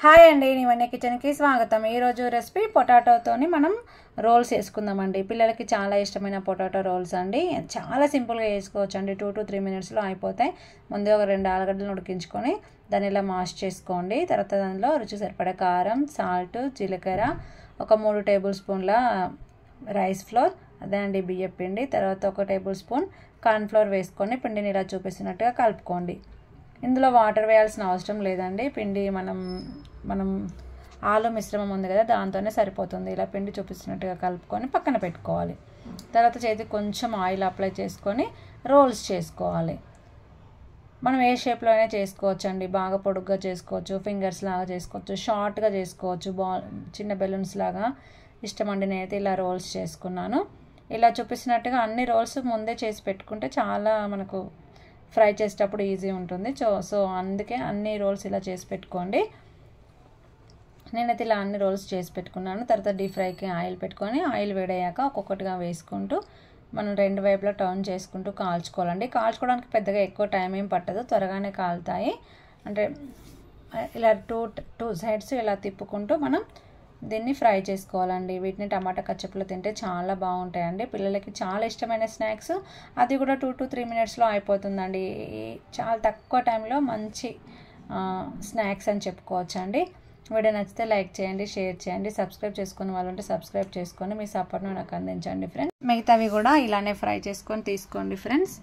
Hi అండి, నివన్య కిచెన్కి స్వాగతం. ఈరోజు రెసిపీ పొటాటోతోని మనం రోల్స్ వేసుకుందామండి. పిల్లలకి చాలా ఇష్టమైన పొటాటో రోల్స్ అండి. చాలా సింపుల్గా వేసుకోవచ్చు అండి. 2 to 3 మినిట్స్లో అయిపోతాయి. ముందుగా ఒక 2 ఆలుగడ్డలను ఉడికించుకొని దాన్ని ఇలా మాష్ చేసుకోండి. తర్వాత దానిలో రుచి సరిపడే కారం, సాల్ట్, జీలకర్ర, ఒక 3 టేబుల్ స్పూన్ల రైస్ ఫ్లోర్, అదే అండి బియ్యం పిండి, తర్వాత ఒక టేబుల్ స్పూన్ కార్న్ఫ్లోర్ వేసుకొని పిండిని ఇలా చూపిస్తున్నట్టుగా కలుపుకోండి. ఇందులో వాటర్ వేయాల్సిన అవసరం లేదండి. పిండి మనం ఆలు మిశ్రమం ఉంది కదా, దాంతోనే సరిపోతుంది. ఇలా పిండి చూపిస్తున్నట్టుగా కలుపుకొని పక్కన పెట్టుకోవాలి. తర్వాత చేతికి కొంచెం ఆయిల్ అప్లై చేసుకొని రోల్స్ చేసుకోవాలి. మనం ఏ షేప్లో అయినా చేసుకోవచ్చు అండి. బాగా పొడుగ్గా చేసుకోవచ్చు, ఫింగర్స్ లాగా చేసుకోవచ్చు, షార్ట్గా చేసుకోవచ్చు, చిన్న బెలూన్స్ లాగా. ఇష్టమండి, నేనైతే ఇలా రోల్స్ చేసుకున్నాను. ఇలా చూపిస్తున్నట్టుగా అన్ని రోల్స్ ముందే చేసి పెట్టుకుంటే చాలా మనకు ఫ్రై చేసేటప్పుడు ఈజీ ఉంటుంది. సో అందుకే అన్ని రోల్స్ ఇలా చేసి పెట్టుకోండి. నేనైతే ఇలా అన్ని రోల్స్ చేసి పెట్టుకున్నాను. తర్వాత డీప్ ఫ్రైకి ఆయిల్ పెట్టుకొని ఆయిల్ వేడయ్యాక ఒక్కొక్కటిగా వేసుకుంటూ మనం 2 వైపులా టర్న్ చేసుకుంటూ కాల్చుకోవాలండి. కాల్చుకోవడానికి పెద్దగా ఎక్కువ టైం ఏం పట్టదు, త్వరగానే కాలుతాయి. అంటే ఇలా టూ సైడ్స్ ఇలా తిప్పుకుంటూ మనం దీన్ని ఫ్రై చేసుకోవాలండి. వీటిని టమాటా కచ్చప్పులో తింటే చాలా బాగుంటాయండి. పిల్లలకి చాలా ఇష్టమైన స్నాక్స్, అది కూడా 2 to 3 మినిట్స్లో అయిపోతుందండి. చాలా తక్కువ టైంలో మంచి స్నాక్స్ అని చెప్పుకోవచ్చు అండి. వీడియో నచ్చితే లైక్ చేయండి, షేర్ చేయండి. సబ్స్క్రైబ్ చేసుకుని వాళ్ళు ఉంటే సబ్స్క్రైబ్ చేసుకొని మీ సపోర్ట్ను నాకు అందించండి ఫ్రెండ్స్. మిగతావి కూడా ఇలానే ఫ్రై చేసుకొని తీసుకోండి ఫ్రెండ్స్.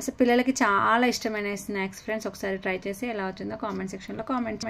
అసలు పిల్లలకి చాలా ఇష్టమైన స్నాక్స్ ఫ్రెండ్స్. ఒకసారి ట్రై చేసి ఎలా వచ్చిందో కామెంట్ సెక్షన్లో కామెంట్